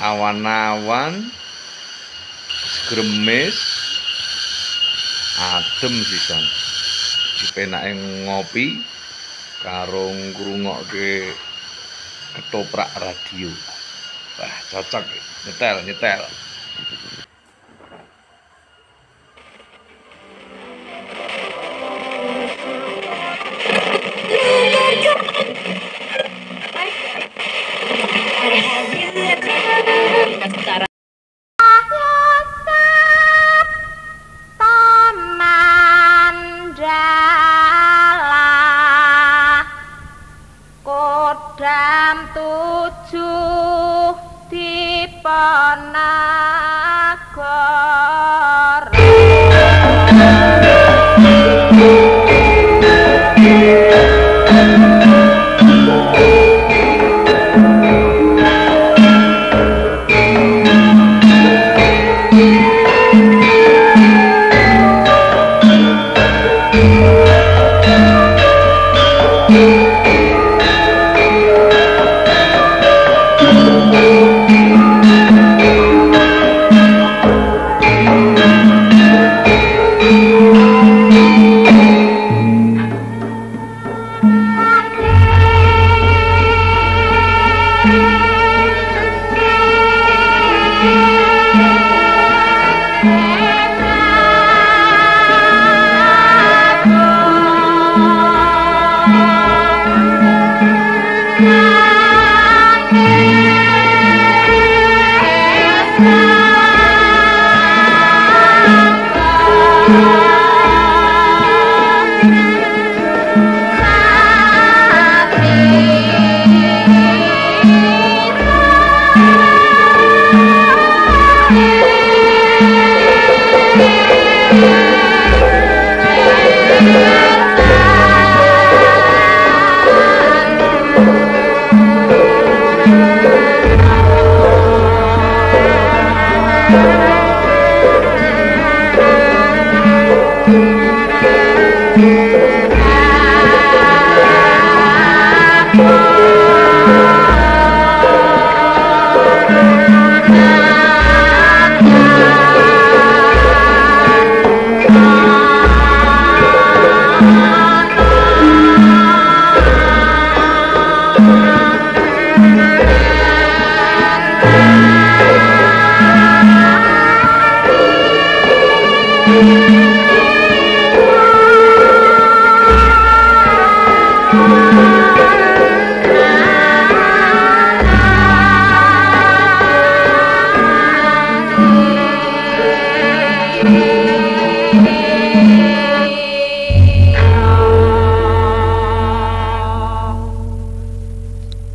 awan-awan gremes adem sisan dipenake ngopi karo ngrungokke ketoprak radio. Wah, cocok nyetel. Kodam 7 Diponegoro.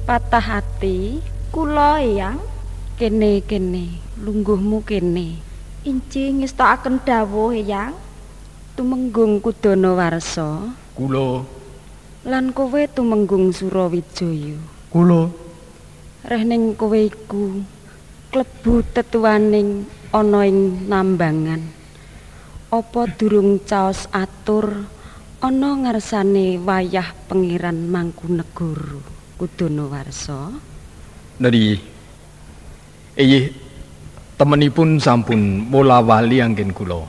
Patah hati kula Eyang kene lungguhmu kene inci ngestokaken dawuh Eyang tumenggung Kudanawarsa kula lan kowe tumenggung Surawijaya kula reh ning kowe iku klebu tetuaning ana ing Nambangan apa durung caos atur ana ngarsane wayah Pangeran Mangkunegara Kudanawarsa. Nari temenipun sampun mola wali anggen kula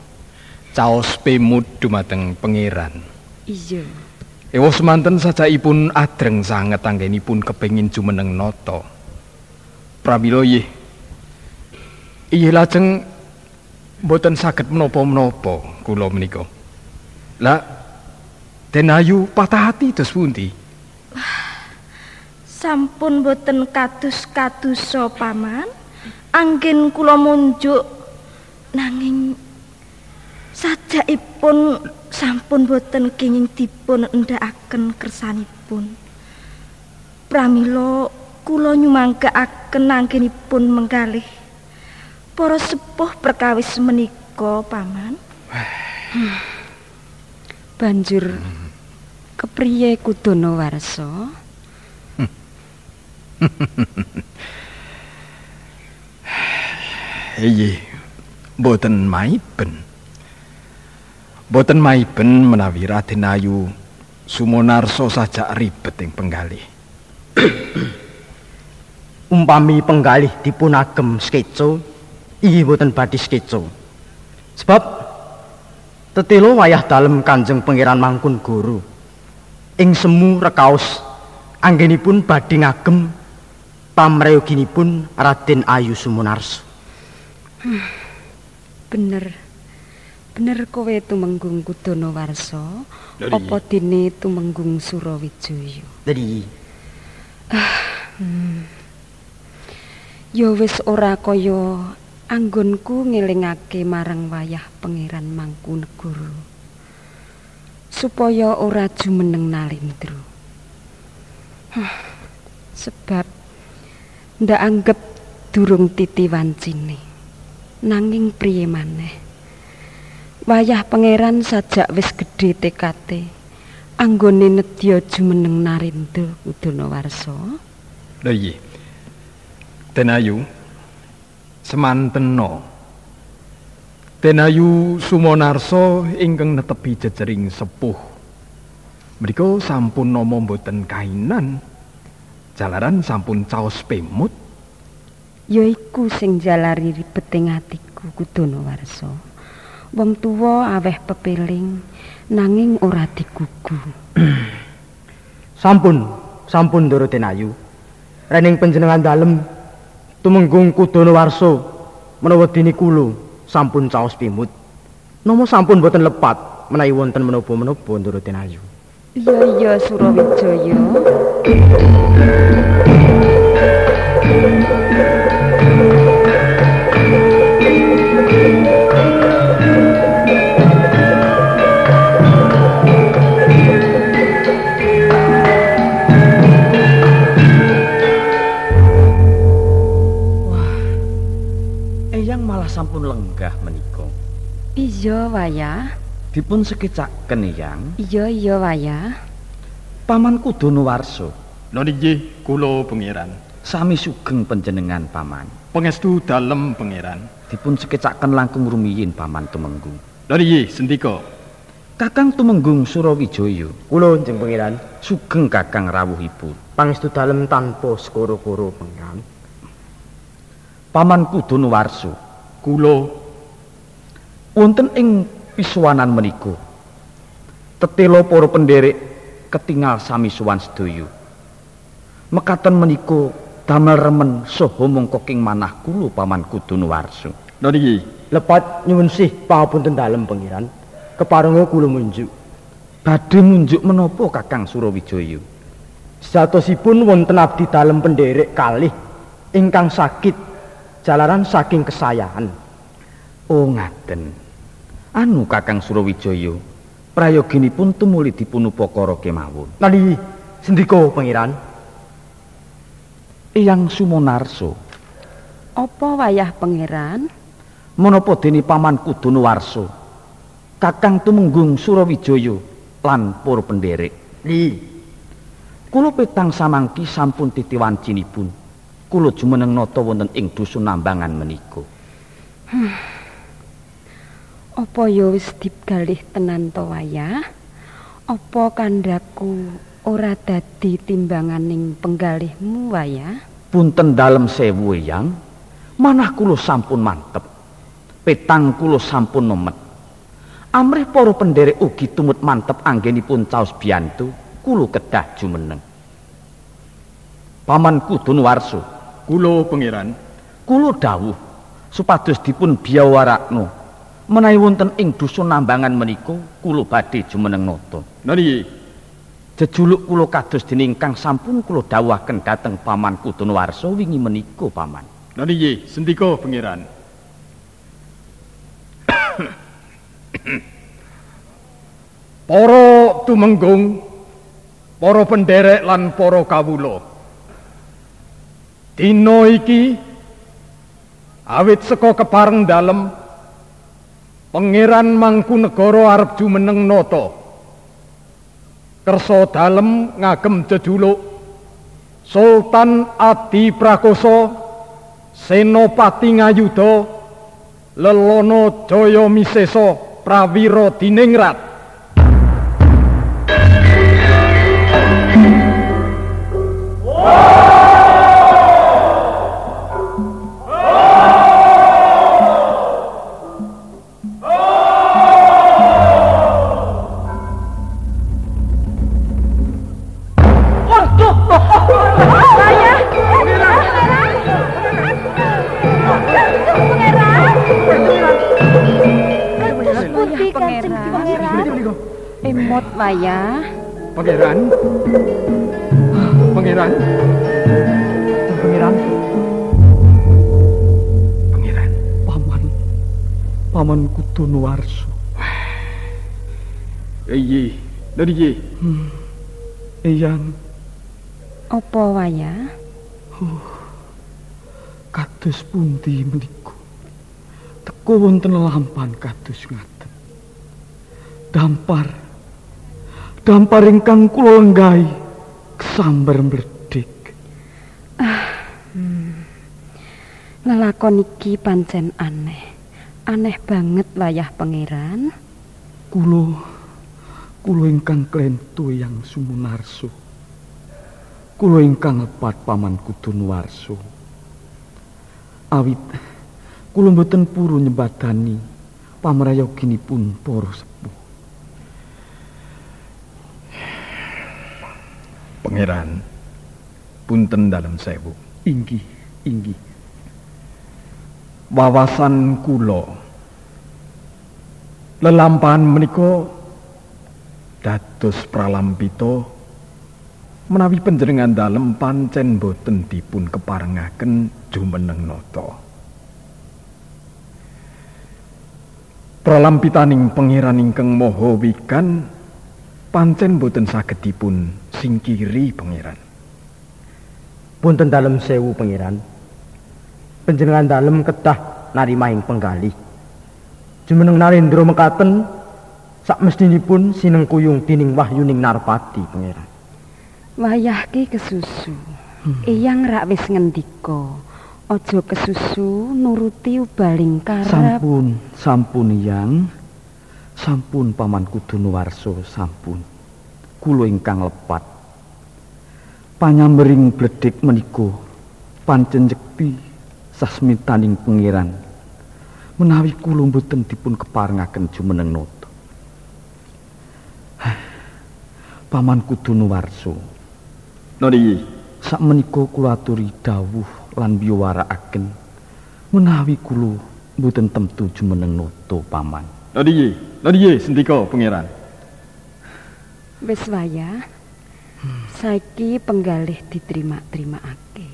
caos pemut dumateng pangeran. Iya. Ewa semanten sajaipun adreng sanget anggenipun kepengin jumeneng nata. Pramila lajeng boten saged menapa-menapa kula menika. Lah Den Ayu patah hati dos pundi? Sampun boten kados-kadosa paman anggen kula munjuk nanging sajakipun sampun boten kenging dipun endhakaken kersanipun. Pramila kula nyumanggaaken anggenipun menggalih para sepuh perkawis menika paman. Banjur kepriye Kudanawarsa? Boten maiben. Boten maiben menawi Raden Ayu Sumonarsa sajak ribet ing penggalih. Umpami penggalih dipun agem skeco, inggih boten badhe skeco. Sebab tetelo wayah dalem Kanjeng Pangeran Mangkun Guru. Ing semu rekaos anggenipun badhe ngagem pamrayoginipun Raden Ayu Sumonarso. Bener kowe tumenggung Kudonowarsa apa dene tumenggung Surawijaya? Jadi Ya wis ora kaya anggonku ngelingake marang wayah Pangeran Mangkunegara supaya ora jumeneng nalindra. Sebab ndak anggep durung titi wancine. Nanging priye maneh? Wayah Pangeran sajak wis gedhe tekate anggone nedya jumeneng narindra Kudonowarsa. Lha iya. Den Ayu semantena Den Ayu Sumonarso ingkang netepi jejering sepuh mriku sampun nama mboten kainan jalaran sampun caos pemut. Yaiku sing jalari ribeting atiku Kudonowarsa. Wong tuwa aweh pepeling nanging ora digugu. Sampun Ndara Den Ayu. Rening panjenengan dalem tumenggung Kudonowarsa menawa dene kula sampun caos pimut. Nama sampun boten lepat menawi wonten menapa-menapa Ndara Den Ayu. Iya Surawijaya. Eyang malah sampun lenggah menika. Iya wayah. Dipun sekecaken Eyang. Iya wayah. Paman Kudonowarsa. Lha nggih kula Pangeran. Sami sugeng panjenengan Paman. Pangestu dalem Pangeran. Dipun sekecaken langkung rumiyin Paman tumenggung. Lha nggih sendika. Kakang tumenggung Surawijaya. Kula Njeng Pangeran Sugeng kakang rawuhipun. pangestu dalem tanpa skoro-koro Pangeran. Paman Kudonowarsa, Kula wonten ing pisuwanan menika tetela para pendherek ketingal sami sowan sedaya. Mekaten menika damel remen saha mongko king manah kula Paman Kudonowarsa. lha nggih Lepat nyuwun sih pangapunten dalem Pangeran. Keparenga kula munjuk. Badhe munjuk menapa Kakang Surawijaya? Sejatosipun wonten abdi dalem pendherek kalih ingkang sakit jalaran saking kesayangan. Oh ngaten. Anu Kakang Surawijaya, prayoginipun tumuli dipun upakara kemawon. Nali sendika Pangeran. Eyang Sumonarso, Apa wayah Pangeran? menapa dene Paman Kudonowarsa, Kakang tumenggung Surawijaya lan para pendherek. Li, Kula petang samangki sampun titiwancinipun. Kula jumeneng nata wonten ing dusun Nambangan menika. Apa ya wis digalih tenan to wayah? Apa kandhaku ora dadi timbanganing penggalihmu wayah? Punten dalem sewu Eyang, manah kula sampun mantep. Petang kula sampun nemet. Amrih para pendherek ugi tumut mantep anggenipun caos biyantu, kula kedah jumeneng. Paman Kudonowarsa, kula Pangeran. kula dawuh supados dipun biyawarakna menawi wonten ing dusun Nambangan menika kula badhe jumeneng nata. Lha nggih Jejuluk kula kados dene ingkang sampun kula dawuhaken dhateng Paman Kudonowarsa wingi menika Paman. lha nggih sendika Pangeran. Para tumenggung, para pendherek lan para kawula. Dina iki awit saka kepareng dalem Pangeran Mangkunegara arep jumeneng nata. Kersa dalem ngagem jejuluk Sultan Adi Prakoso Senopati Ngayuda Lelono Jaya Misesa Prawira Diningrat. Waduh. Wayah. Terus putih Kanjeng Pangeran. Emot wayah. Pangeran. Pangeran. Pangeran. Pangeran. Paman Kutunuwarsa. Iya, dari ye. Eyang, Apa wayah? kados pundi menika? Teko wonten lampan kados ngaten. Dampar ingkang kula lenggahi kesambar mledhek. Lelakon iki pancen aneh. Aneh banget wayah pangeran. Kula ingkang klentu yang Sumunarsa. Kula ingkang lepat Paman Kutunuwarsa. Awit kula mboten purun nyebadani pamrayoginipun para sepuh. Pangeran, punten dalem sewu. Inggih. Wawasan kula lelampahan menika dados pralampita menawi panjenengan dalem pancen boten dipun keparengaken jumeneng nata. Pralampitaning pangeran ingkang maha wikan pancen boten saged dipun singkiri pangeran. Punten dalem sewu pangeran. Panjenengan dalem kedah narimahing penggalih. Jumeneng Narendra mekaten sakmestinipun sinengkuyung dening wahyuning Narpati pangeran. Wayah ki kesusu. Eyang rak wis ngendika, aja kesusu nuruti ubaling karep. Sampun Eyang. Sampun Paman Kutunuwarsa, sampun. Kula ingkang lepat. Panyambering bledhek menika pancen jekti sasmitaning pangeran. Menawi kula mboten dipun keparengaken jumeneng nata. Paman Kutunuwarsa. Nodi, Sakmenika kula aturi dawuh lan biwarakaken menawi kula mboten temtu jumeneng nata paman. nodi sendika pangeran. Wis wayah. Saiki penggalih diterima-terimakake.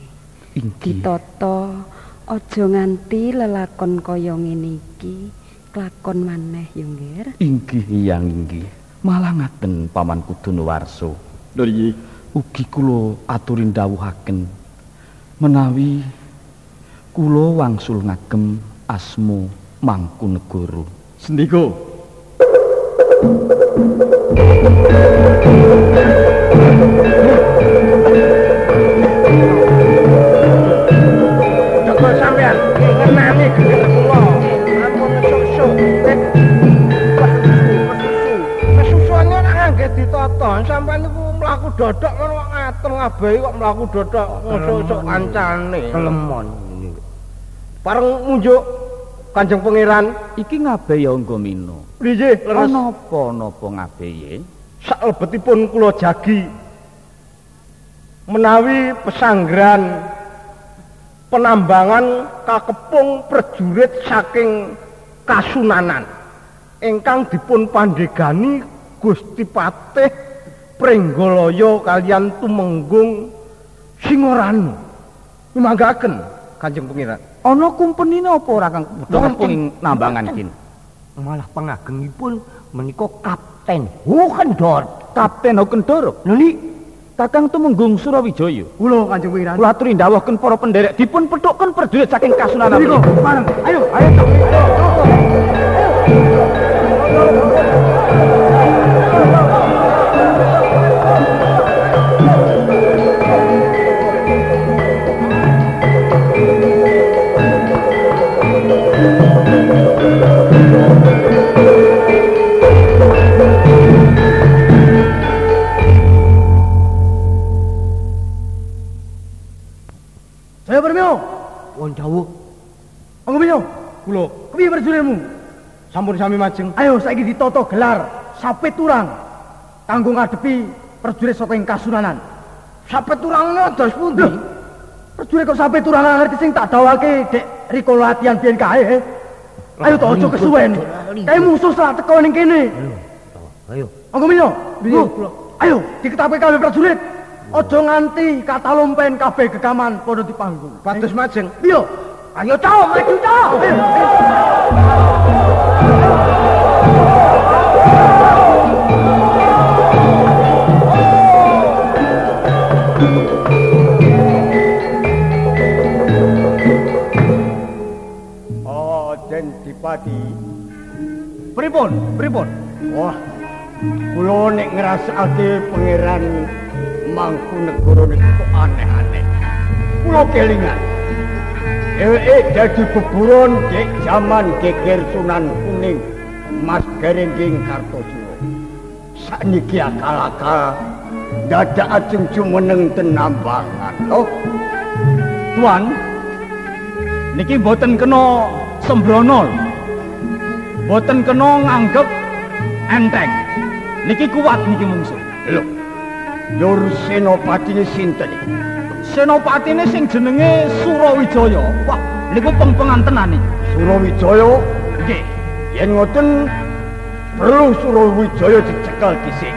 Ditata aja nganti lelakon kaya ngene iki klakon maneh yo nggih. Inggih Hyang inggih. Malah ngaten Paman Kutunuwarsa. Nodi, Ugi kula aturin dawuhaken menawi kula wangsul ngagem asma Mangkunegara. sendika. Jaga sampean ngenani gendeng kula. Ampun susu. Kesusuane ora ngangge ditata. Sampean niku mlaku dodok ngono kok ngaten ngabehi kok mlaku dodok ngosok kancane. Kelemon. Pareng munjuk Kanjeng Pangeran Iki ngabehi angga mina. nggih leres. Napa ngabehi? Salebetipun kula jagi menawi pesanggrahan penambangan kakepung prajurit saking Kasunanan ingkang dipun pandegani Gusti Patih Pringgalaya kalian Tumenggung Singoranu. Lumanggaken Kanjeng Pangeran. Ana kumpenine apa ora Kang kakepung ing nambangan iki? Malah pangagengipun menika Kapten Hukendor. Kapten Hukendor. Lho niki Kakang Tumenggung Surawijaya. kula Kanjeng Pangeran. Kula aturi ndawuhken para penderek dipun pethukken prajurit saking Kasunanan. Niku bareng. Ayo. Saya Permio. Wong dawuh. Anggemyo. Kula. Kepiye prajuritmu? Sampun sami majeng. Ayo saiki ditata gelar sape turang kanggo ngadepi prajurit saka ing Kasunanan. Sampai turangane dos pundi? Prajurit kok sampai turangane ngerti sing tak dawake Dek riko latihan biyen kae. Ayo to aja kesuwen. Kae musuh salah teko ning kene. Ayo. Anggo minyo. Ayo diketapi kabeh prajurit. Aja nganti katalumpen kabeh gegaman padha dipanggung. Patus majeng. Iya. Ayo cok, maju cok. Dipati. Pripun? Wah, kula nek ngrasakake pangeran Mangkunegara niku kok aneh-aneh. Kula kelingan. Dheweke dadi beburon dek jaman geger Sunan Kuning Mas Garengging Kartosuro. Sakniki akal-akal dadak ajeng jumeneng tenambangan. Oh, Tuan, niki mboten kena sembrono. Mboten kena nganggep enteng. Niki kuat niki mungsuh. lho. Dur senopatine sinten iki? Senopatine sing jenenge Surawijaya. Wah, niku pengpengan tenan iki. Surawijaya? Nggih. Yen ngoten perlu Surawijaya dicekel dhisik.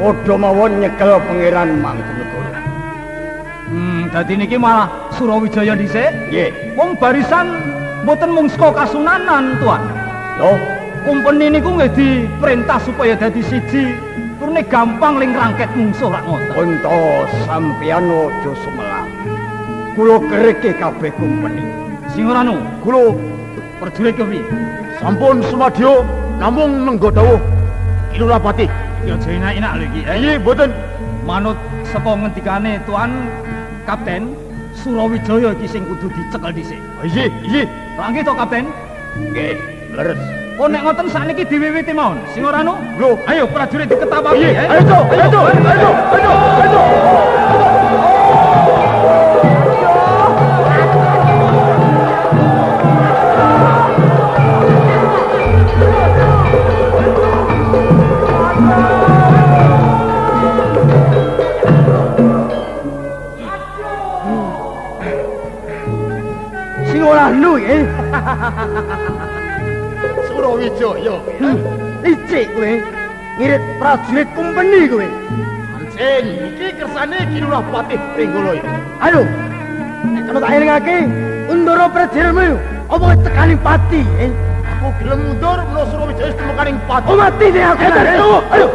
Padha mawon nyekel pangeran Mangkunegara. Dadi niki malah Surawijaya dhisik? Nggih. Wong barisan mboten mung saka Kasunanan, Tuan. Lho, Kumpeni niku nggih diperintah supaya dadi siji, turune gampang ling rangket mungsuh rak ngoten. unta sampeyan aja sumelang. Kula kereke kabeh kumpeni. Sing ora nu, Kula prajurit kepi. sampun sumadyo namung nenggo dawuh Kilurapati. Ya aja enak-enak lho iki. Nggih, mboten. Manut saka ngendikane Tuan Kapten Surawijaya iki sing kudu dicekel dhisik. Nggih. Rangge to Kapten? Nggih, leres. Oh nek ngoten sakniki diwiwiti mawon. Sing ora nu, Lho, ayo prajurit diketapake. ayo to, ayo. Sing ora nu nggih. Surawijaya. Licik kowe. Ngirit prajurit kumpeni kowe. Anjen, iki kersane Kilurapati Pringgolo iki. Ayo. Nek kena tak elingake, undara prajuritmu apa tekaning pati, Aku gelem mundur menawa Surawijaya temekaning pati. Oh mati deh aku. Ayo.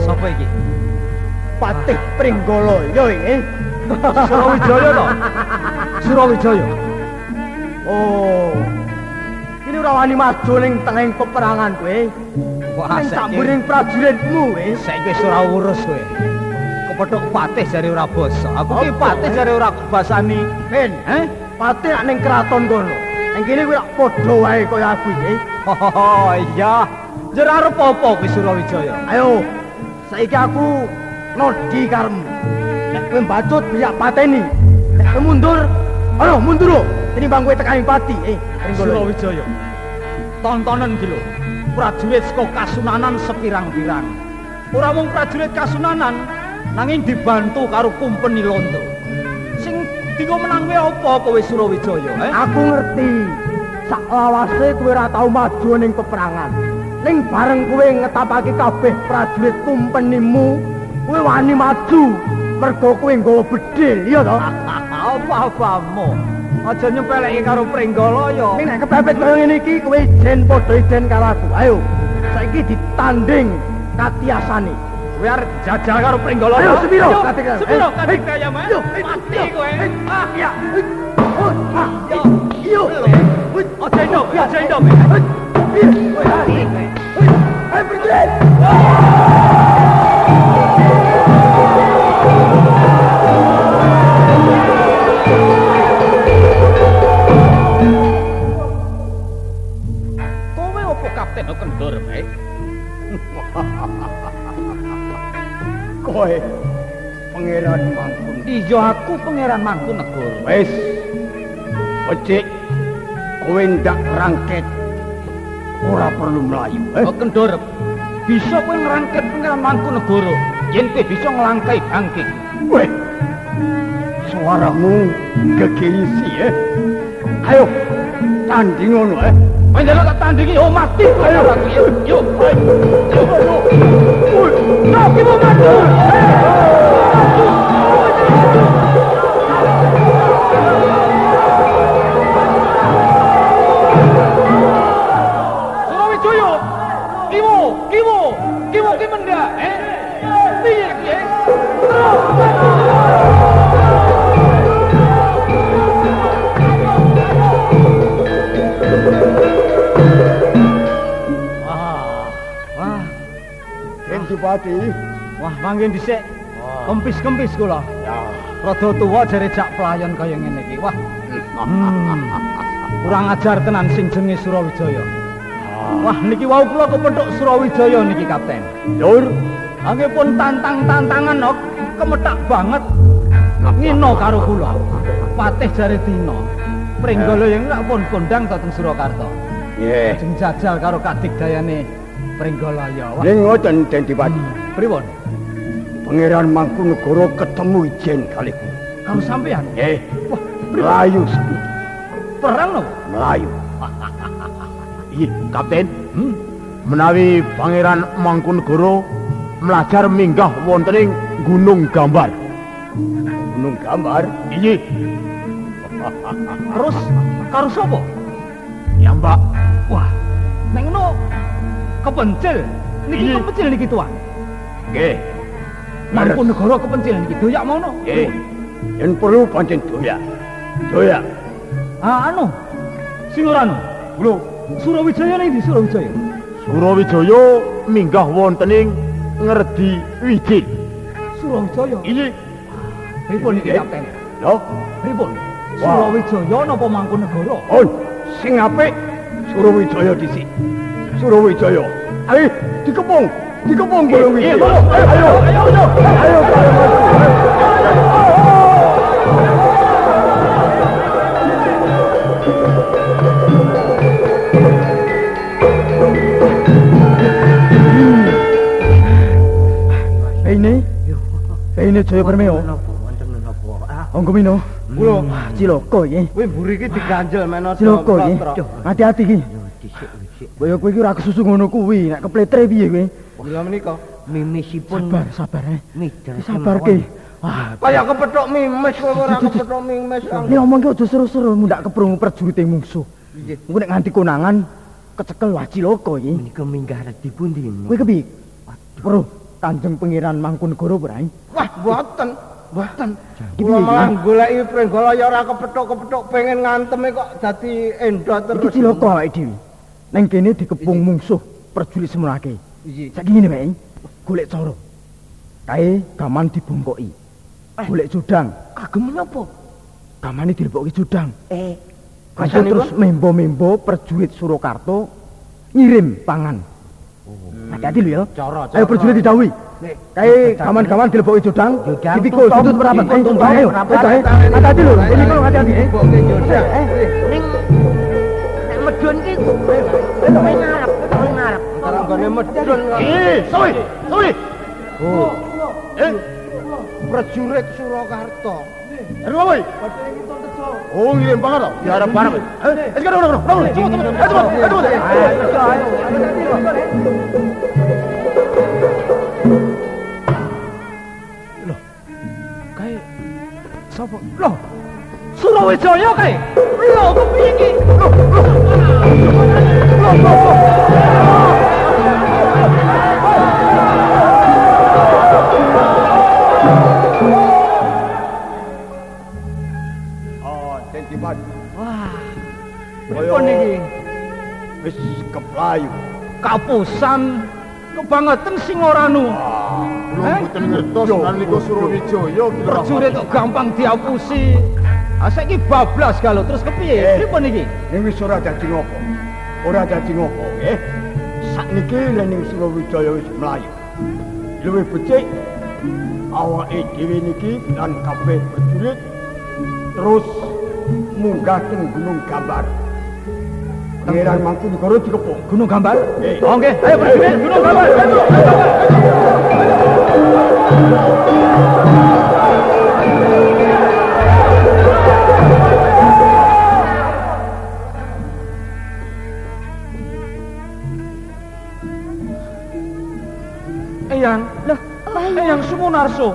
Sapa iki? Patih Pringgolo yo iki. Surawijaya to? Surawijaya. Oh. Ini ora wani maju ning tengahing peperangan kowe. Wah, Sing samburing prajuritmu kowe. saiki wis ora urus kowe. Kepethuk patih jare ora basa. Aku ki patih jare ora basani. Ben, patih nak ning keraton kono. Ning kene kowe lak padha wae kaya aku iki. Oh iya. Jare arep apa kowe Surawijaya? Ayo. Saiki aku nodi karemu. Nek kowe mbacut bisa pateni. Nek kowe mundur, ayo mundur lho. Tinimbang kowe tekaning pati, Surawijaya. Tontonan iki lho. Prajurit saka Kasunanan sepirang-pirang. Ora mung prajurit Kasunanan, nanging dibantu karo kumpeni Londo. Sing dienggo menang kowe apa kowe Surawijaya, Aku ngerti. Sak lawase kowe ora tau maju ning peperangan. Ning bareng kowe ngetapake kabeh prajurit kumpenimu, kowe wani maju. Mergo kowe nggawa bedil, iya to? Apa-apamu? Aja nyepeleki karo Pringgolo ya. Ning nek kepepet kaya ngene iki kowe ijen padha ijen karo aku. Ayo. Saiki ditanding katiasane. Kowe arep jajal karo Pringgolo. Ayo sepiro? Sepiro katik kaya mah? Mati kowe. Ya. Yo. Aja ndok, aja ndok. Ayo berjuang. Kowe opo kapten kendor bae? kowe Pangeran Mangkunegoro. Iya aku Pangeran Mangkunegoro. Wis. Becik kowe ndak rangket. Ora perlu mlayu. Oh kendorep. Bisa kowe ngrangket Pangeran Mangkunegoro yen kowe bisa nglangkai bangkit. Weh. Suaramu gegirisi Ayo tanding ngono Panjenengan tak tandingi oh mati. Ayo yuk. Ayo. Niki mau mati. Surawijaya. Kiwo ki mendak piye ki? Dipati. Wah, manggen dhisik. Kempis-kempis kula. Ya. Rada tuwa jare jak pelayan kaya ngene iki. Wah. Kurang ajar tenan sing jenenge Surawijaya. Wah, niki wau kula kepethuk Surawijaya niki, Kapten. Dur, Angepun tantangan kemethak banget. Ngino karo kula. Patih jare dina. Pringgala yang lak pun kondang dateng Surakarta. nggih. Jeng jajal karo kadigdayane Pringgalaya. Wah, Nggih ngoten Den Dipati. pripun? Pangeran Mangkunegoro ketemu ijen kali kula. Kamu sampean? Nggih. Wah, Melayu sedih. perang lho. Melayu. Iya, Kapten. Menawi Pangeran Mangkunegoro melajar minggah wonten ing Gunung Gambar. Gunung Gambar. Iya, Terus karo sapa? ya Mbak. Wah, nek ngono kepencil. Niki Iya. kepencil niki tuan. Nggih. Mangkunegoro kepencil niki doyak mono. Nggih. Yen perlu pancen doyak. Doyak. Ah anu. Sing ora anu. Lho, Surawijaya ning ndi Surawijaya? Surawijaya minggah wonten ing Ngerdi Wiji. Surawijaya. Iya. Pripun iki, Nggih. Kapten? Lho, Pripun? Wah. Surawijaya napa Mangkunegoro? on sing apik Surawijaya dhisik. Surawijaya. Ayo dikepung. Dikepung Surawijaya. Ayo. Ayo. Ini Jaya Permeo. Anggo mino. Kulo cilaka iki. Kowe mburi iki diganjel meno. Cilaka iki. Hati-hati iki. Kaya kowe iki ora kesusu ngono kuwi, nek kepletre piye kowe? Mila menika mimisipun Sabar midal. Sabarke. Kaya kepethuk mimis kowe ora kepethuk mimis. Nek omong ki aja seru-seru mundak keprungu prajurite mungsuh. Engko nek nganti konangan kecekel wah cilaka iki. Menika minggah di pundi? Kowe kepiye? Weruh Kanjeng Pangeran Mangkunegoro ora? Wah, mboten. Iki Kula piye? malah goleki Pringgala ya ora kepethuk-kepethuk pengen nganteme kok dadi endot Iki terus. cilaka awake dhewe. Neng kene dikepung mungsuh prajurit semono-ake. Iya. Saiki ngene wae. Golek cara. Kae gaman dibungkoki. Golek jodang. Kagem menapa? Gamane dilebokke jodang. Kaso Rasane terus membo-membo prajurit Surakarta ngirim pangan. Hati-hati lho ya. Cara. Ayo prajurit didhawuhi. Kae gaman-gaman dilebokke jodang, dipikul tutut merapat. Ayo. Hati-hati lho. Ini kok hati-hati. Ning nek medun ki kowe ngarep. Antara gone medun. Sowi. Oh. Prajurit Surakarta. Aduh, woi. Oh, ngirim pangan tau? Diharap barang. Sekarang. Kae sapa? Loh. Surawijaya kae. Lho kepiye iki? Den Dipati. Wah. Pripun iki? Wis keplayu. Kapusan kebangetan sing ora anu. Belum mboten ngertos nalika Surawijaya Prajurit kok gampang diapusi. Saiki bablas kalau terus kepiye? Pripun iki? Ning wis ora dadi ngopo. Ora dadi ngopo, nggih. Sakniki ning Surawijaya wis mlayu. Luwih becik awake dhewe niki lan kabeh prajurit terus munggah teng Gunung Gambar. Pangeran Mangkunegara dikepung. Gunung Gambar? Oh nggih, ayo prajurit Gunung Gambar. Eyang, Loh, Eyang Sumunarso.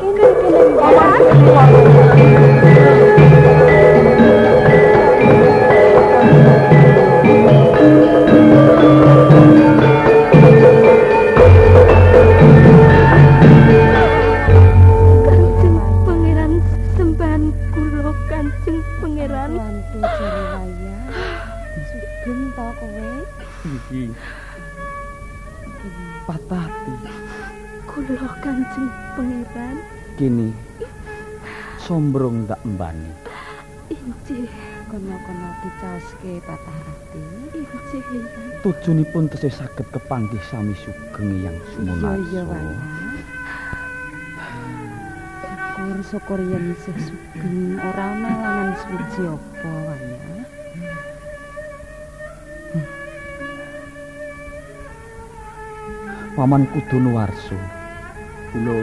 Kanjeng Pangeran sembahan kula Kanjeng Pangeran. Wantu Jarewaya. Sugeng ta kowe? Iki patah hati. Kula Kanjeng Pangeran. Kini sombrong tak mbani. Injih, Kono-kono dicaoske patah ati. injih Eyang. Tujuanipun tesih saged kepanggih sami sugeng Eyang Sumunarso. Iya, Wayah. Syukur yen isih sugeng ora ana langan suci apa, Wayah. Paman Kudunuwarso. Kula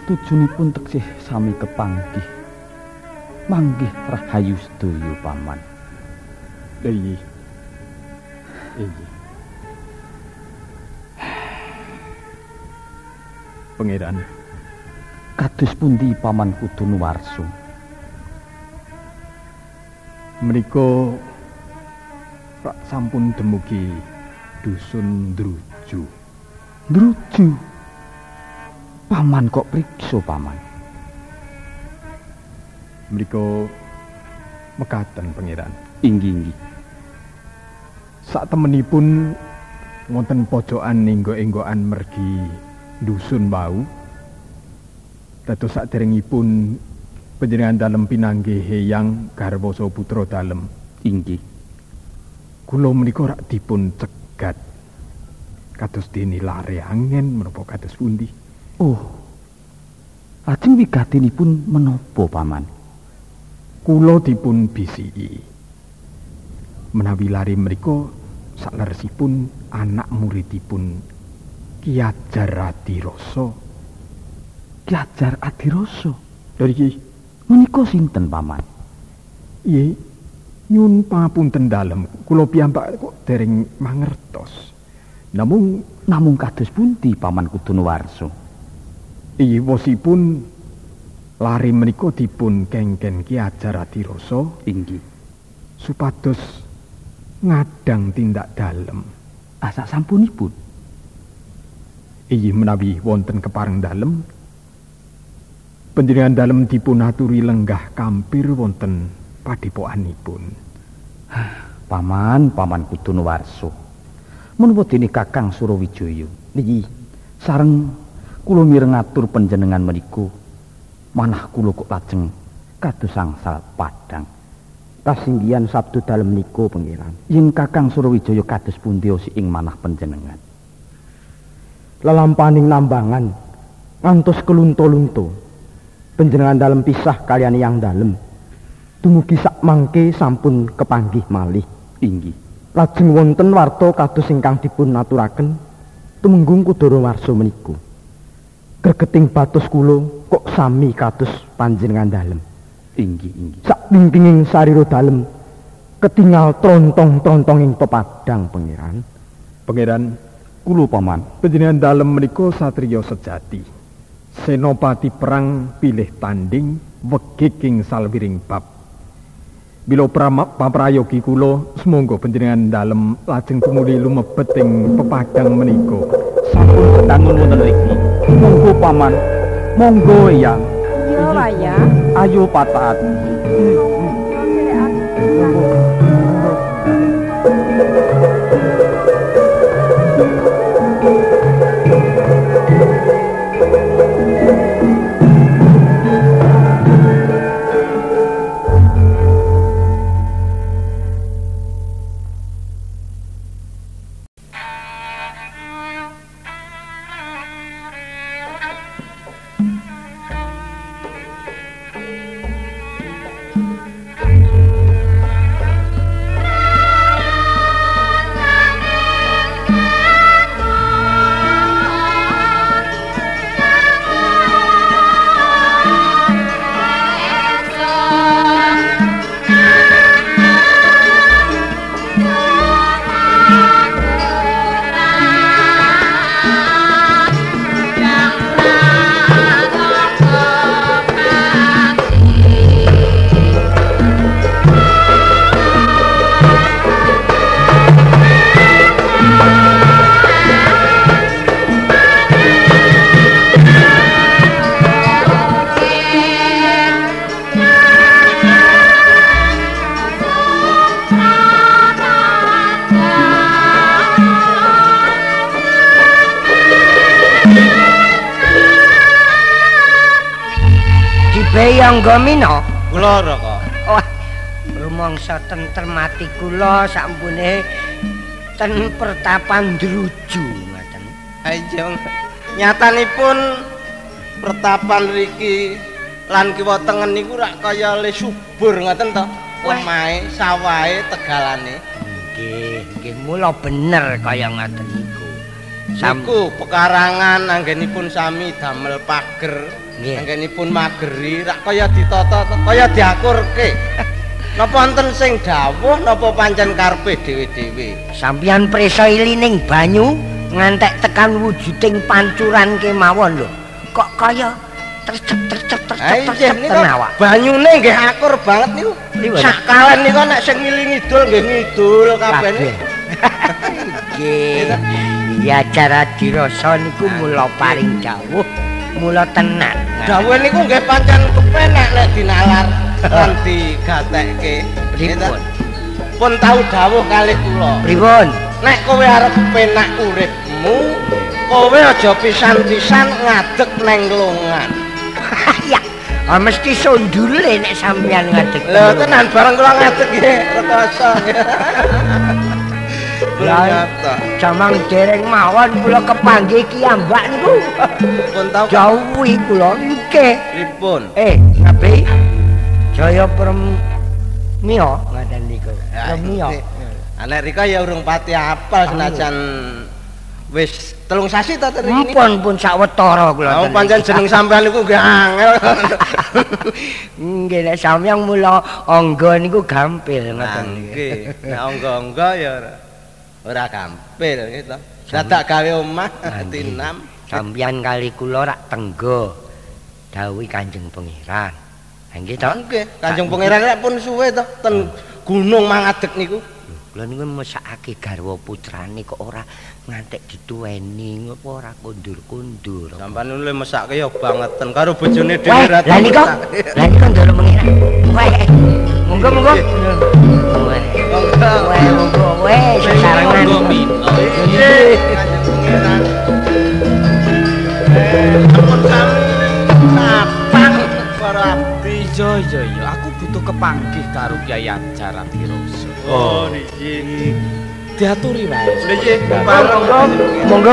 tujuanipun teksih sami kepanggih. Manggih rahayu sedaya paman. Iya. Pangeran, Kados pundi paman Kudunuwarso? menika rak sampun demugi dusun Druju. Druju. Paman kok priksa paman? Menika mekaten pangeran. Inggih. Sak temenipun wonten pojokan enggo-enggokan mergi dusun wau. Dados saderengipun panjenengan dalem pinanggih Eyang garwa putra dalem. Inggih. Kula menika rak dipun cegat. Kados dene lare angin menapa kados pundi? Oh. Lajeng wigatinipun menapa paman? Kula dipun bisiki. Menawi lare menika sakleresipun anak muridipun Ki Ajar Adirasa. Ki Ajar Adirasa. Lha iki Menika sinten paman? Iya, nyun papunten dalem. Kula piyambak kok dereng mangertos. Namung kados pundi paman Kudunuwarso? Iya, wosipun lare menika dipun kengken Ki Ajar Adirasa Inggih. supados ngadang tindak dalem. Asa sampunipun. Iya, menawi wonten kepareng dalem panjenengan dalem dipun aturi lenggah kampir wonten padepokanipun. Paman Kudunuwarso. Menapa dene Kakang Surawijaya niki sareng kula mireng ngatur panjenengan menika manah kula kok lajeng kados angsal padhang. Kasinggihan sabtu dalem niku pangeran. Yen Kakang Surawijaya kados pundi ing manah panjenengan? Lelampaning nambangan ngantos kelunto-lunto. Panjenengan dalem pisah kaliyan yang dalem. Dumugi sak mangke sampun kepanggih malih. Inggih. Lajeng wonten warta kados ingkang dipun aturaken tumenggung Kudunuwarso menika. Gregeting batos kula kok sami kados panjenengan dalem. Inggih. Sak wingkinging sarira dalem ketingal trontong-trontong ing pepadang pangeran. Pangeran, Kula paman. panjenengan dalem menika satriya sejati. Senopati perang pilih tanding weging salwiring bab. Bila paprayogi kula semonggo panjenengan dalem lajeng tumuli lumebet ing pepadang menika. Sampun dangun wonten mriki. Monggo paman. Monggo Eyang. Iya, Wayah. Ayo patah hati. Angga Mina? Kula Raka. Wah, rumangsa tentrem ati kula sampune ten pertapan Druju ngoten. Ayo nyatanipun pertapan riki lan kiwa tengen niku rak kaya le subur ngoten to. Lemahe, sawahe, tegalane. Nggih, mula bener kaya ngoten niku. Saku pekarangan anggenipun sami damel pager, anggenipun mageri rak kaya ditata kaya diakurke. Napa wonten sing dawuh napa pancen karepe dhewe-dhewe? Sampeyan prisa ilining banyu ngantek tekan wujuding pancuran kemawon lho. Kok kaya tercep awak. Banyune nggih akur banget niku. Sakalen niku nek sing ngidul nggih ngidul kabeh. Nggih. Ya cara dirasa niku mula paring dawuh, mula tenan. Dawuh niku nggih pancen kepenak nek dinalar lan digatekke. Pripun? Pun tau dawuh kalih kula. Pripun? Nek kowe arep penak uripmu, kowe aja pisan-pisan ngadeg neng longan. Ya, mesti sondule nek sampeyan ngadeg. Lho tenan bareng kula ngadeg nggih, rekoso nggih. Ternyata jamang dereng mawon kula kepanggih kiambak niku. Pun tau jauhi kula nggih. Pripun? Ngapi? Jaya Permio ngaten niku. Permio. Nek rika ya urung pati apal senajan wis 3 sasi ta teri ini. Pun sawetara kula. Pancen jeneng sampean niku nggih angel. Nggih nek sampeyan mula angga niku gampil ngoten nggih. Nek angga-angga ya ora gampil gitu. Dadak gawe omah tinam. Sampeyan kali kula rak tenggo dawuh Kanjeng Pangeran. Nggih to? Nggih, Kanjeng Pangeran nek pun suwe to ten gunung mangadeg niku. Kula niku mesakake garwa putrane kok ora ngantek dituweni apa ora kundur-kundur. Sampeyan lu mesake ya bangeten karo bojone dhewe ra. Lah niku ndoro mengira. Weh. Monggo. Weh, sesarengan. Nggih, Kanjeng Pangeran. Ampun sami. Napang para abdi. Iya, aku butuh kepanggih karo Kyai Acara Tiroso. Oh, niki. Diaturi wae. Nggih, monggo. Monggo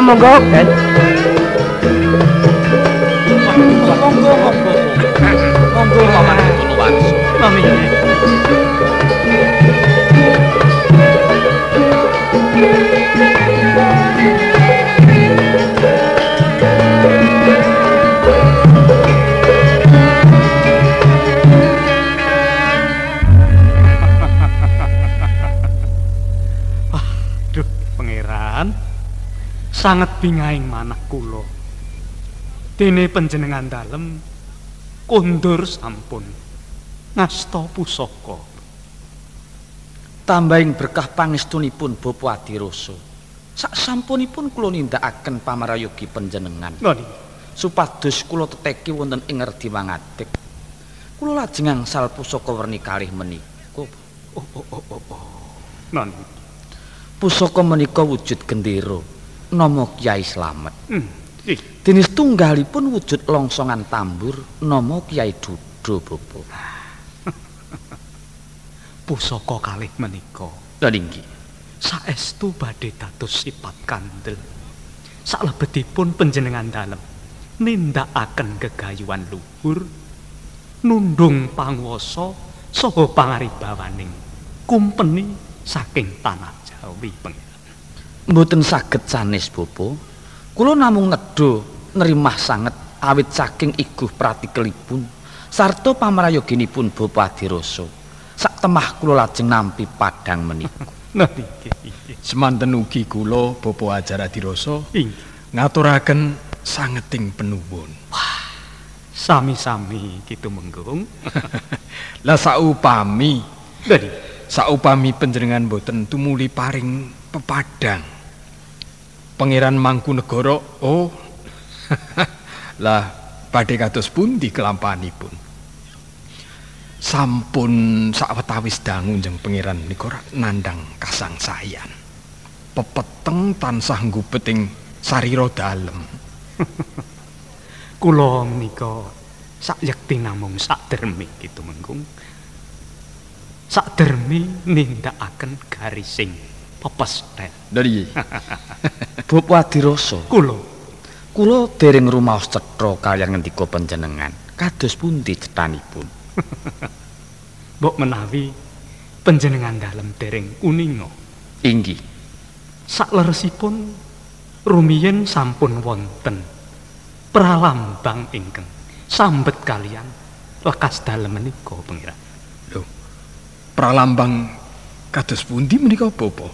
paman kula wangsul. Amin. Sangat bingaing manah kula. Dene panjenengan dalem kondur sampun ngasta pusaka. Tambahing berkah pangestunipun Bapa Adiroso. Sak sampunipun kula nindakaken pamrayogi panjenengan. Supados kula teteki wonten ing ngerdi mangadeg. Kula lajeng angsal pusaka werni kalih menika. Pusaka menika wujud gendera. Nama Kyai Slamet. Dene tunggalipun wujud longsongan tambur nama Kyai Dudo Bapa. Pusaka kalih menika. Lha nggih. Saestu badhe dados sipat kandel. Salebetipun panjenengan dalem nindakaken gegayuhan luhur, nundung panguwasa saha pangaribawaning kumpeni saking tanah Jawi Pangeran. Mboten saged sanes Bapa. Kula namung nedha nrimah sanget awit saking iguh pratikelipun sarta pamrayoginipun Bapa Adiroso. Sak temah kula lajeng nampi padhang menika. Semanten ugi kula Bapa Ajar Adiroso ngaturaken sangeting penuwun. Wah, sami-sami kitu menggung. Lah saupami panjenengan boten tumuli paring pepadang Pangeran Mangkunegara, lah badhe kados pundi kelampanipun? Sampun sawetawis dangu njeng Pangeran nika nandhang kasangsayan. Pepeteng tansah nggubeting sarira dalem. Kula menika Sayekti namung sakdermi Ki Tumenggung. Sakdermi nindakaken garising pepesthèn. Dari. Bob Wadirasa. Kula dereng rumaos cetha kaliyan ngendika panjenengan. Kados pundi cethanipun? Mbok menawi panjenengan dalem dereng uninga. Inggih. Sakleresipun rumiyin sampun wonten pralambang ingkang sambet kalian lekas dalem menika Pangeran. Lho. Pralambang kados pundi menika Bapa?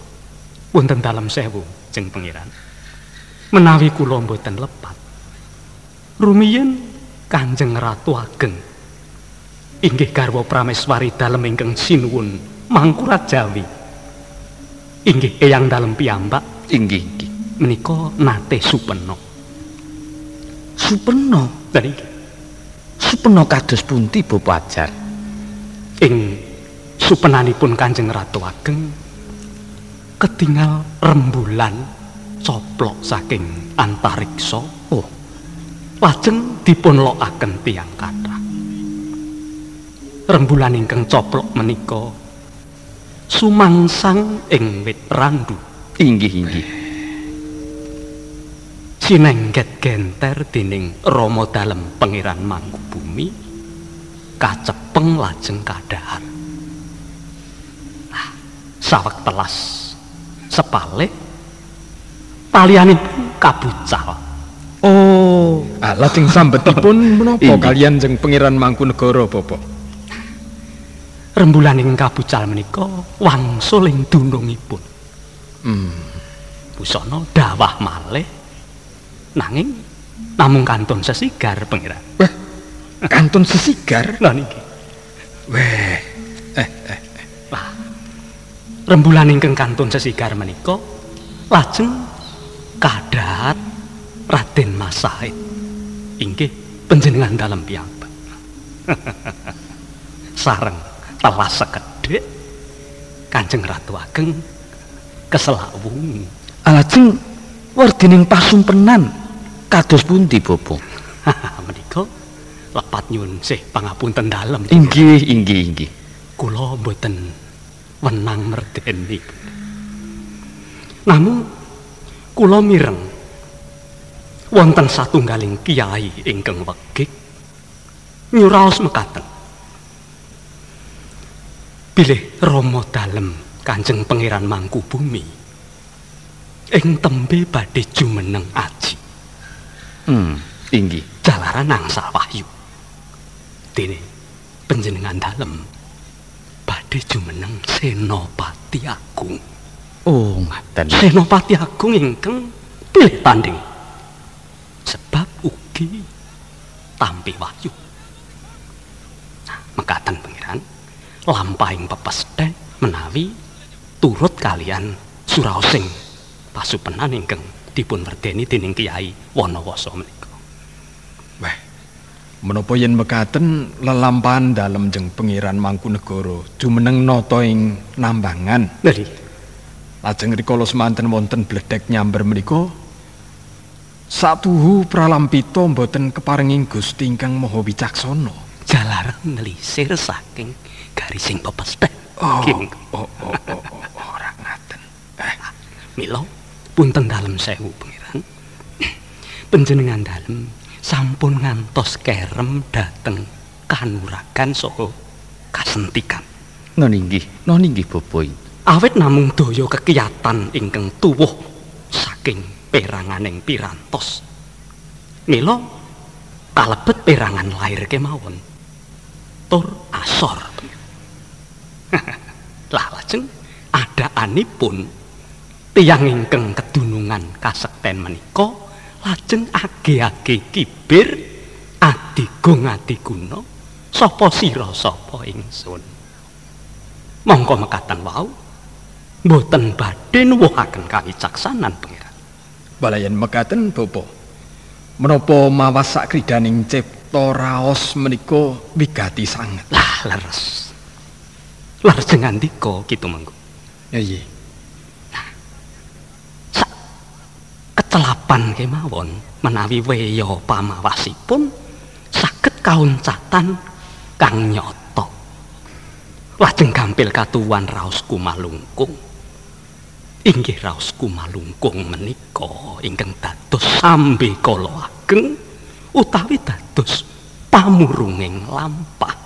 Wonten dalem sewu jeng Pangeran. Menawi kula mboten lepat. Rumiyin Kanjeng Ratu Ageng inggih garwa prameswari dalem ingkang sinuwun Mangkurat Jawi. Inggih eyang dalem piyambak. Inggih. Menika nate supena. Supena? Nggih. Supena kados pundi Bapak Ajar? Ing supenanipun Kanjeng Ratu Ageng ketingal rembulan coplok saking antariksa. Oh, lajeng dipun lokaken tiyang kathah. Rembulan ingkang coplok menika sumangsang ing wit randu. Inggih. Sinengget genter dening Rama dalem Pangeran Mangkubumi kacepeng lajeng kadhahar. Sawektelas sepalih talianipun kabucal. Oh, lajeng sambetipun menapa kaliyan jeng Pangeran Mangkunegara Bapa? Rembulan ing kabucal menika wangsul ing dunungipun. Busana dawah malih nanging namung kantun sesigar Pangeran. Wah, kantun sesigar? Lah niki. Weh. Lah. Rembulan ingkang kantun sesigar menika lajeng kadhat Raden Mas Said. Inggih panjenengan dalem piyambak. Sareng telas sekedhik Kanjeng Ratu Ageng keselawung. Lajeng wardining pasumpenan kados pundi Bapak? Menika lepat nyuwun sih pangapunten dalem. Inggih. Kula mboten wenang merdeni. Namung kula mireng wonten satunggaling kiai ingkang wegik nyuraos mekaten. Bilih Rama dalem Kanjeng Pangeran Mangkubumi ing tembe badhe jumeneng aji. Inggih. Jalaran angsal wahyu. Dene panjenengan dalem badhe jumeneng Senopati Agung. Oh, ngaten. Senopati Agung ingkang pilih tanding. Sebab ugi tampi wahyu. Nah, mekaten Pangeran lampahing pepesthèn menawi turut kalian suraosing pasupenan ingkang dipun werdeni dening Kyai Wanawasa menika. Wah, menapa yen mekaten lelampahan dalem jeng Pangeran Mangkunegara jumeneng nata ing Nambangan. Nggih. Lajeng rikala semanten wonten bledhek nyamber menika satuhu pralampita mboten keparenging Gusti ingkang Maha Wicaksana. Jalaran nelisir saking garising pepesthèn. Ora ngaten. Mila punten dalem sewu Pangeran. Panjenengan dalem sampun ngantos kerem dhateng kanuragan saha kasentikan. Non inggih Bapak. Awit namung daya kekiyatan ingkang tuwuh saking peranganing pirantos. Mila kalebet perangan lair kemawon. Tur asor. Lah lajeng adaanipun tiyang ingkang kedunungan kasekten menika lajeng age-age kibir adigung adiguna sapa sira sapa ingsun. Mongko mekaten wau mboten badhe nuwuhaken kawicaksanan Pangeran. Balayan mekaten Bapa. Menapa mawas sakridaning cipta raos menika wigati sanget. Lah leres. Leres ngandika Ki Tumenggung. Nggih. Nah. Sak kecelapan kemawon menawi weya pamawasipun saged kauncatan kang nyata. Lajeng gampil katuwan raos Kumalungkung. Inggih raos Kumalungkung menika ingkang dados sambe kala ageng utawi dados pamurunging lampah.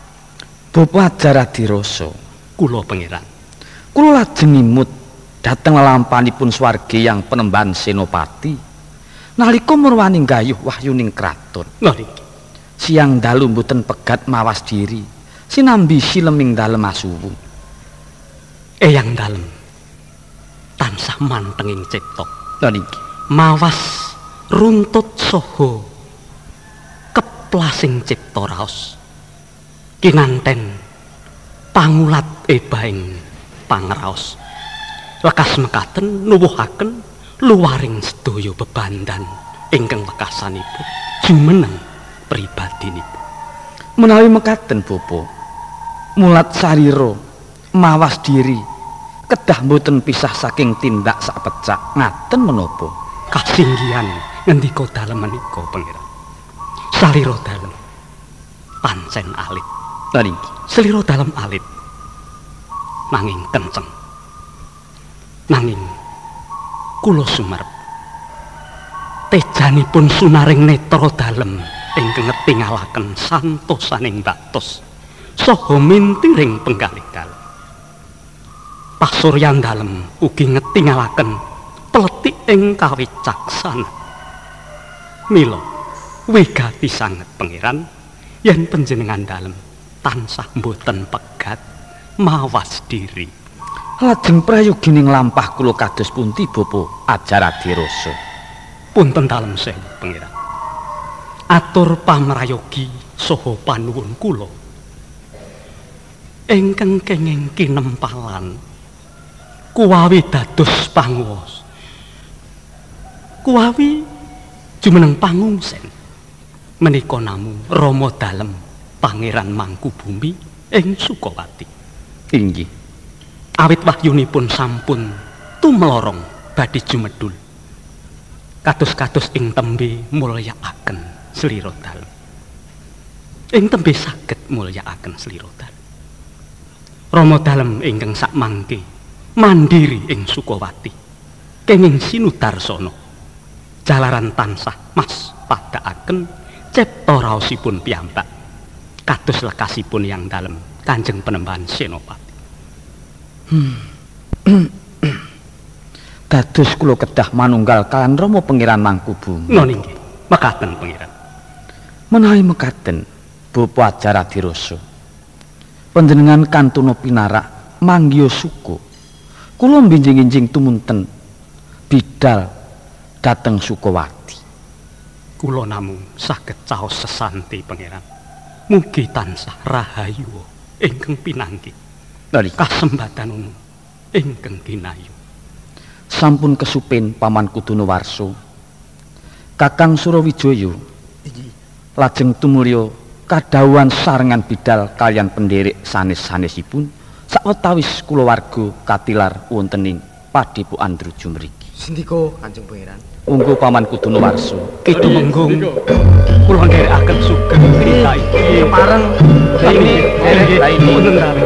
Bapak Ajaradiroso, kula pangeran. Kula lajeng ngimut dhateng lampahipun swargi yang Penembahan Senopati nalika murwani gayuh wahyuning kraton. Siang dalu mboten pegat mawas diri sinambi sileming dalem asuwu. Eyang dalem tansah mantenging cipta. Mawas runtut saha keplasing cipta raos. Kinanten pangulat ebaing pangraos. Lekas mekaten nuwuhaken luwaring sedaya bebandan ingkang wekasanipun jumeneng pribadinipun. Menawi mekaten Bapa, mulat sarira mawas diri kedah mboten pisah saking tindak sapecak ngaten menapa? Kasinggihan ngendika dalem menika pangeran. Sarira dalem pancen alit. Selira dalem alit nanging kenceng. Nanging kula sumerep tejanipun sunaring netra dalem ingkang ngetingalaken santosaning batos saha mintiring penggalih-galih. Pasuryan dalem ugi ngetingalaken pletik ing kawicaksana. Mila wigati sanget pangeran yen panjenengan dalem tansah mboten pegat mawas diri. Lajeng prayogining lampah kula kados pundi Bapa Ajaradiroso? Punten dalem sewu pangeran. Atur pamrayogi saha panuwun kula ingkang kenging kinempalan kuwawi dados panguwas. Kuwawi jumeneng pangungsen menika namung Rama dalem Pangeran Mangkubumi ing Sukawati. Inggih. Awit wahyunipun sampun tumlorong badhe jumedhul. Kados-kados ing tembe mulyakaken slira dalem. Ing tembe saged mulyakaken slira dalem. Rama dalem ingkang sakmangke mandiri ing Sukawati. Kenging sinudarsana jalaran tansah mas padhakaken cipta raosipun piyambak. Kados lekasipun yang dalem Kanjeng Penembahan Senopati. Dados kula kedah manunggal kaliyan Rama Pangeran Mangkubumi. Nggih, mekaten pangeran. Menawi mekaten, Bapa Ajaradiroso, panjenengan kantuna pinarak manggiya suku. Kula mbinjing-injing tumunten bidal dhateng Sukawati. Kula namung saged caos sesanti pangeran. Mugi tansah rahayu ingkang pinanggih. Kasembadan ingkang ginayu. Sampun kesupin Paman Kudunawarsa. Kakang Surawijaya lajeng tumulya kadhawuhan sarengan bidal kaliyan pendherek sanes-sanesipun sawetawis kulawarga katilar wontening Padepokan Druju mriki. Sendika Kanjeng Pangeran. Monggo Paman Kudunawarsa. Kidunggung kula nderekaken sugeng crita iki pareng ini wonten dalem.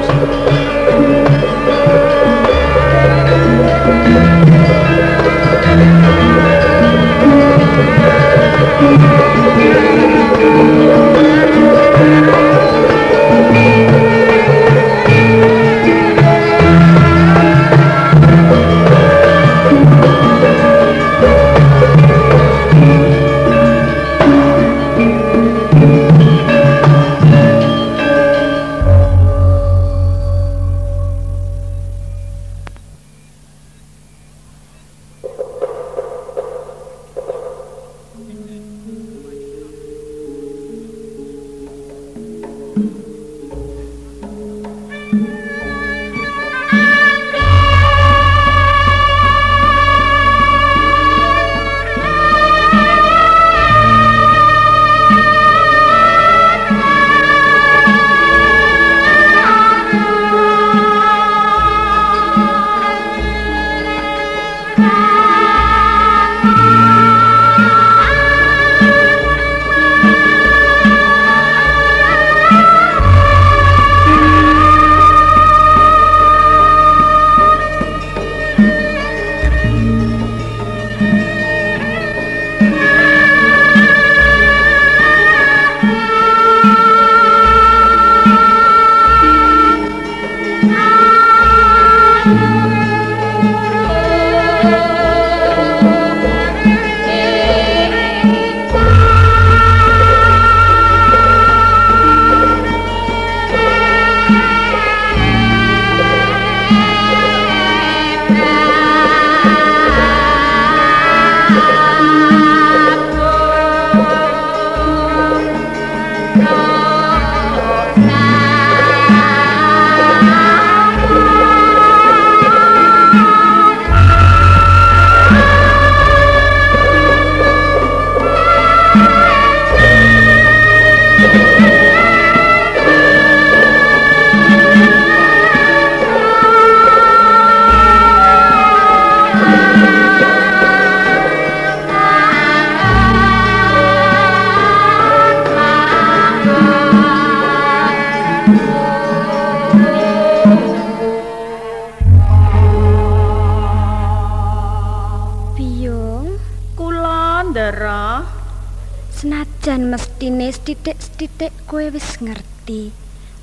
Senajan mestine sithik-sithik kowe wis ngerti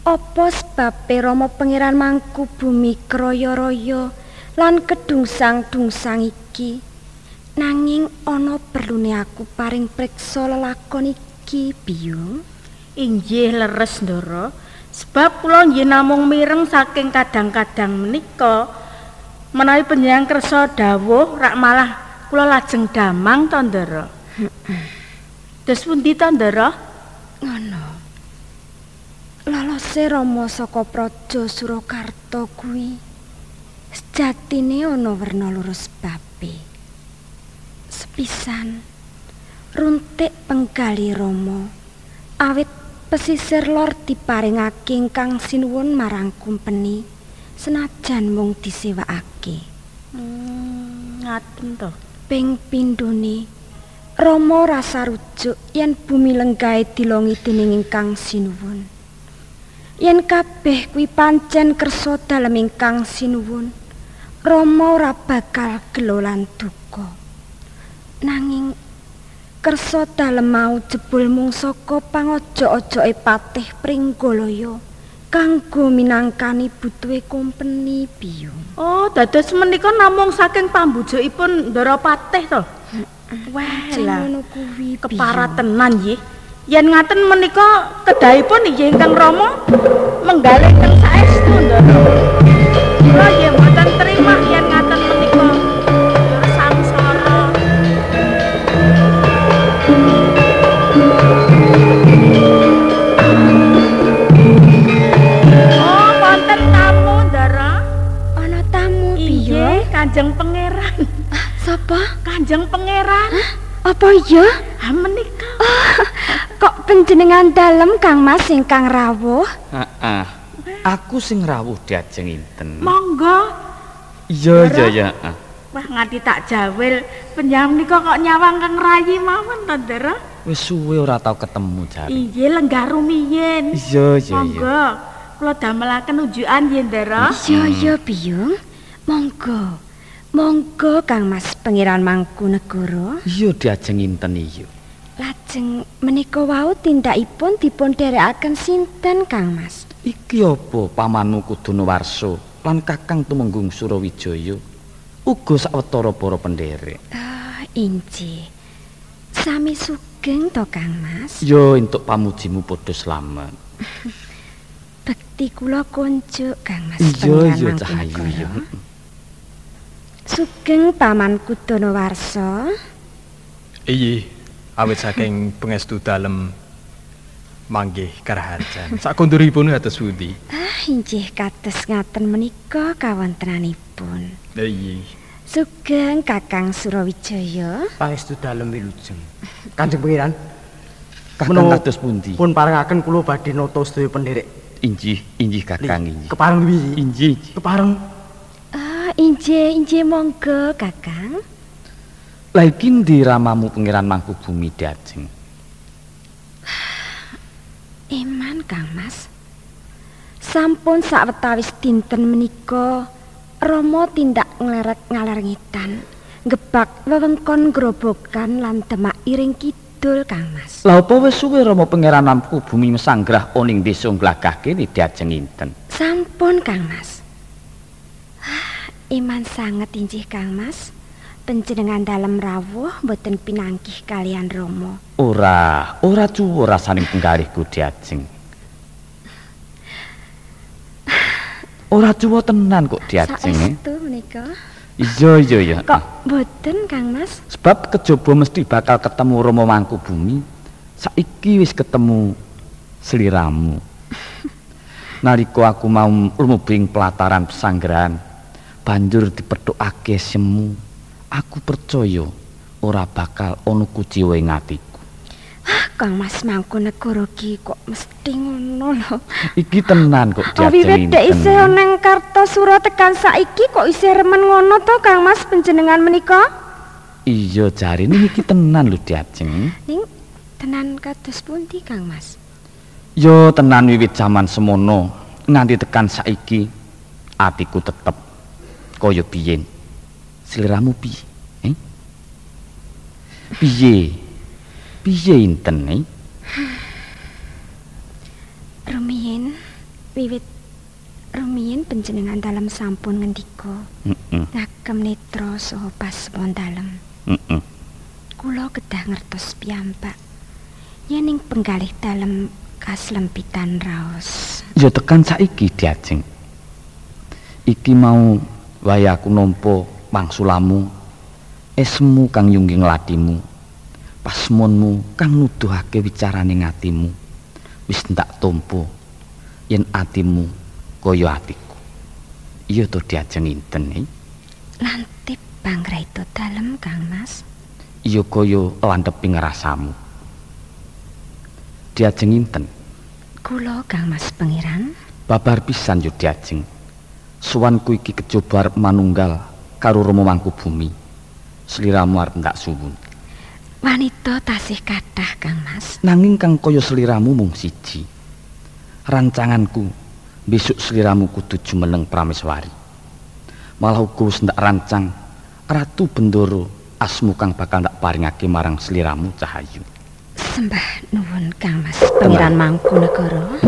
apa sebabe Rama Pangeran Mangkubumi kraya-raya lan kedungsang-dungsang iki. Nanging ana perlune aku paring priksa lelakon iki, Biyung. Inggih leres, Ndara. Sebab kula nggih namung mireng saking kadang-kadang menika menawi panjenengan kersa dawuh rak malah kula lajeng damang to, Ndara. Terus pundi to, Ndara? Ngono. Lalose Rama saka Praja Surakarta kuwi sejatine ana werna loro sebabe. Sepisan runtik penggali Rama awit pesisir lor diparingake ingkang sinuwun marang kumpeni senajan mung disewakake. Ngaten to. Ping pindhone Rama rasa rujuk yen bumi lenggahe dilongi dening ingkang sinuwun. Yen kabeh kuwi pancen kersa dalem ingkang sinuwun, Rama ora bakal gelo lan duka. Nanging kersa dalem mau jebul mung saka pangojo-ojoke Patih Pringgalaya kanggo minangkani butuhe kumpeni, Biyung. Oh, dados menika namung saking pambujukipun Ndara Patih to? Wah, ngono kuwi keparat tenan nggih. Yen ngaten menika kedahipun inggih ingkang Rama menggalih teng saestu, Ndara. Kula nggih mboten trima yen ngaten menika. Samsara. Oh, wonten tamu, Ndara. Ana tamu, Biyung. Kanjeng Pangeran. Sapa? Kanjeng Pangeran. Apa iya? Ha menika. Kok panjenengan dalem Kang Mas ingkang rawuh? Heeh. Aku sing rawuh diajeng inten. Monggo. Iya, iya, ya. Wah, nganti tak jawil panjenengan menika kok nyawang Kang Rayi mawon to, Ndara? Wis suwe ora tau ketemu jare. Iya, lenggah rumiyin. Iya, iya, iya. Monggo. Kula damelaken unjukan nggih, Ndara. Iya, iya, Biyung. Monggo. Monggo Kang Mas Pangeran Mangkunegara. Iya diajeng inten iya. Lajeng menika wau tindakipun dipun dherekaken sinten Kang Mas? Iki apa pamanmu Kudunawarsa lan Kakang Tumenggung Surawijaya uga sawetara para pendherek. Inji. Sami sugeng to Kang Mas. Yo entuk pamujimu padha slamet. Bekti kula kunjuk Kang Mas. Iya iya Cahayu ya. Sugeng Paman Kudunawarsa. Iyi, awit saking pangestu dalem manggih karaharjan. Sakunduripun atus pundi? Injih kados ngaten menika kawontenanipun. Iyi. Sugeng Kakang Surawijaya. Pangestu dalem wilujeng. Kanjeng Pangeran. Kakang kados pundi? Pun parengaken kula badhe nata sedaya pendherek. Injih, injih Kakang injih. Kepareng wingi. Injih. Kepareng. Injih monggo Kakang. Lah iki ndi ramamu Pangeran Mangkubumi diajeng? Eman Kang Mas. Sampun sawetawis dinten menika Rama tindak nglerek ngaler ngitan, ngebak wewengkon grobogan lan demak iring kidul Kidul, Kang Mas. Lha apa wis suwe Rama Pangeran Mangkubumi mesanggrah oning desa Glagah kene diajeng inten? Sampun, Kang Mas. Iman sanget injih, Kang Mas. Panjenengan dalem rawuh mboten pinanggih kalian Rama. Ora cuwur rasaning penggalihku diajeng. Ora cuwur tenan kok diajeng. Saestu menika. Iya. Kok mboten, Kang Mas? Sebab kejaba mesti bakal ketemu Rama Mangkubumi. Saiki wis ketemu sliramu. Nalika aku mau lumebing pelataran pesanggrahan, banjur dipethukake semu. Aku percaya ora bakal ana kuciwa ing atiku. Kang Mas Mangkunegara ki kok mesti ngono lho. Iki tenan kok diajeng. Wiwit isih nang Kartosura tekan saiki kok isih remen ngono to Kang Mas panjenengan menika? Iya jarine iki tenan lho diajeng. Ning tenan kados pundi Kang Mas? Yo tenan wiwit jaman semono nganti tekan saiki atiku tetep kaya biyen. Sliramu piye? Piye inten Rumiyin panjenengan dalem sampun ngendika ngagem netra saha pasemon dalem. Kula kedah ngertos piyambak yen ing penggalih dalem kaslempitan raos. Ya tekan saiki diajeng. Iki mau wayaku nampa mangsulamu esmu kang yungging latimu. Pasmonmu kang nuduhake wicaraning atimu wis ndak tampa yen atimu kaya atiku. Iya to diajeng inten Lantip panggraita dalem Kang Mas. Iya kaya landheping rasamu. Diajeng inten. Kula Kang Mas Pangeran. Babar pisan yo diajeng. Suwanku iki kejaba arep manunggal karo Rama Mangkubumi. Sliramu arep ndak suwun. Wanita tasih kathah Kang Mas. Nanging kang kaya sliramu mung siji. Rancanganku besok sliramu kudu jumeneng prameswari. Malah uga wis ndak rancang Ratu Bendoro asmu kang bakal ndak paringake marang sliramu Cahayu. Sembah nuwun Kang Mas Pangeran Mangkunegara.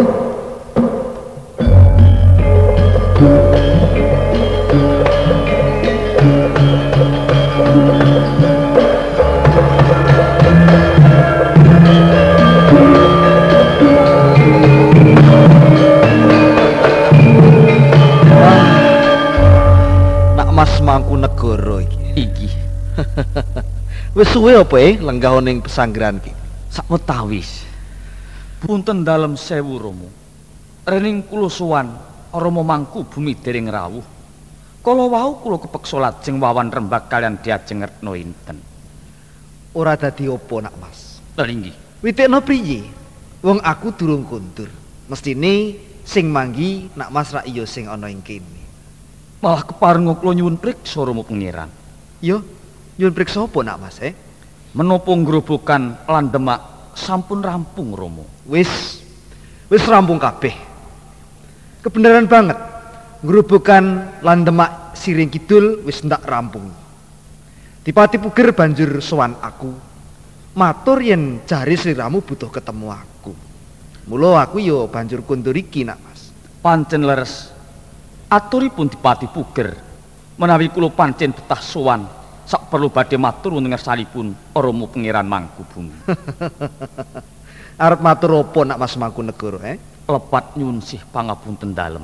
Mas Mangkunegara iki. Wis suwe apa lenggah ning pesanggrahan iki? Sawetawis. Punten dalem sewu Rama. Rening kula sowan Rama Mangkubumi dereng rawuh. Kala wau kula kepeksa lajeng wawan rembag kalian diajeng Retna inten. Ora dadi apa nak Mas? Lha inggih. Witekno priye? Wong aku durung kondur. Mestine sing manggi nak Mas rak iya sing ana ing kene. Malah keparenga kula nyuwun priksa Rama Pangeran. Yo, nyuwun priksa apa nak Mas Menapa ngrobokan lan Demak sampun rampung Rama. Wis rampung kabeh. Kebenaran banget. Ngrobokan lan Demak Siring Kidul wis ndak rampung. Dipati Puger banjur sowan aku. Matur yen jare sliramu butuh ketemu aku. Mula aku yo banjur kondur iki nak Mas. Pancen leres. Aturipun Dipati Puger menawi kula pancen betah sowan sak perlu badhe matur wonten ngersanipun Rama Pangeran Mangkubumi. Arep matur apa nak Mas Mangkunegara Lepat nyuwun sih pangapunten dalem.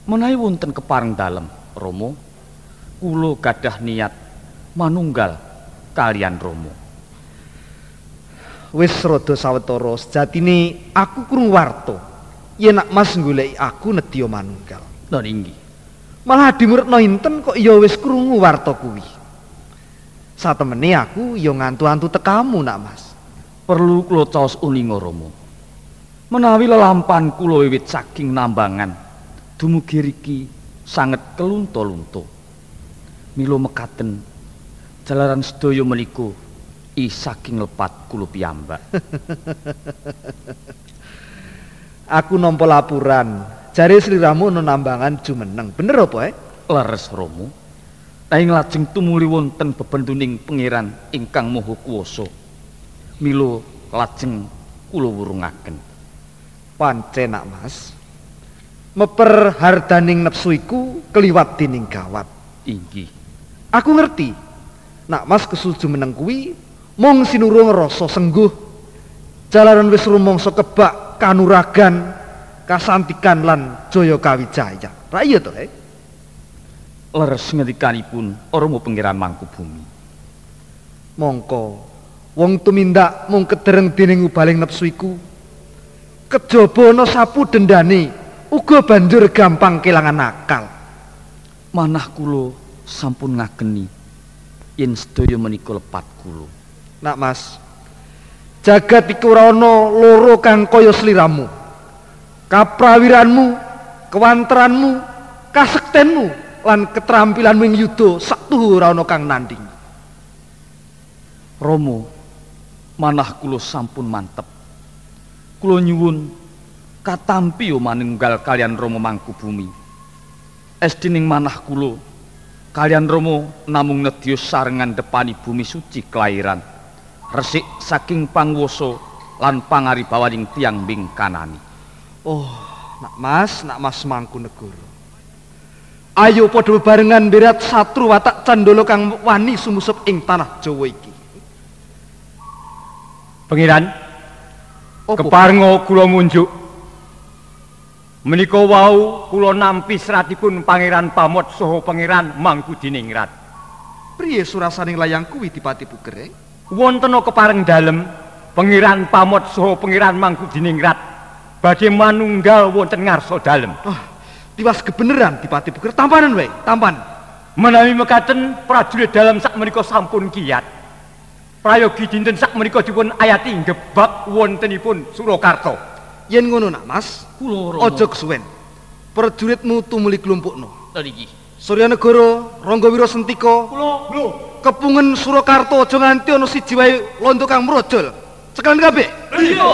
Menawi wonten kepareng dalem Rama, kula gadah niat manunggal kalian Rama. Wis rada sawetara sejatine aku krungu warta yen nak Mas goleki aku nedya manunggal. Lha inggih. Malah dimurutno inten kok ya wis krungu warta kuwi. Satemene aku ya ngantu-antu tekamu nak Mas. Perlu kula caos uninga Rama. Menawi lelampahan kula wiwit saking Nambangan dumugi riki sanget kelunto-lunto. Mila mekaten jalaran sedaya menika saking lepat kula piyambak. Aku nampa laporan jare sliramu ana Nambangan jumeneng. Bener apa Leres Rama. Nanging lajeng tumuli wonten bebenduning pangeran ingkang maha kuwasa. mila lajeng kula wurungaken. Pancen nak Mas. Meper hardaning nepsu iku keliwat dening gawat. Inggih. Aku ngerti. Nak Mas kesuju meneng kuwi mung sinurung rasa sengguh. Jalaran wis rumangsa kebak kanuragan, kasantikan lan jaya kawijaya. Ra iya to, Leres ngendikanipun Rama Pangeran Mangkubumi. Mongko wong tumindak mung kedereng dening ubaling nepsu iku kejaba ana sapu dendane uga banjur gampang kelangan akal. Manah kula sampun ngageni yen sedaya menika lepat kula. Nak Mas, jagat iku ora ana loro kang kaya sliramu. Kaprawiranmu, kewanteranmu, kasektenmu lan keterampilanmu ing yuda saktuhu ora ana kang nanding. Rama, manah kula sampun mantep. Kula nyuwun katampi manunggal kalian Rama Mangkubumi. Esdining manah kula kalian Rama namung nedya sarengan depani bumi suci kelahiran, resik saking pangwasa lan pangaribawaning tiyang bingkanani. Oh, nak Mas Mangkunegara. Ayo padha bebarengan berat satru watak candala kang wani sumusup ing tanah Jawa iki. Pangeran, keparenga kula munjuk. Menika wau kula nampi seratipun Pangeran Pamot saha Pangeran Mangkudiningrat. Priye surasaning layang kuwi Dipati Puger? Wontena kepareng dalem Pangeran Pamot saha Pangeran Mangkudiningrat badhe manunggal wonten ngarsa dalem. Tiwas kebeneran Dipati Puger, tampanan wae, tampan. Menawi mekaten prajurit dalem sakmenika sampun kiyat. Prayogi dinten sakmenika dipun ayati ngebak wontenipun Surakarta. Yen ngono nak Mas, kula aja kesuwen. Prajuritmu tumuli klumpukno. Niki. Suryanegara, Ranggawira Sentika, kula kepungen Surakarta aja nganti ana siji wae londo kang mrojol. Sekalian kabeh. Iya.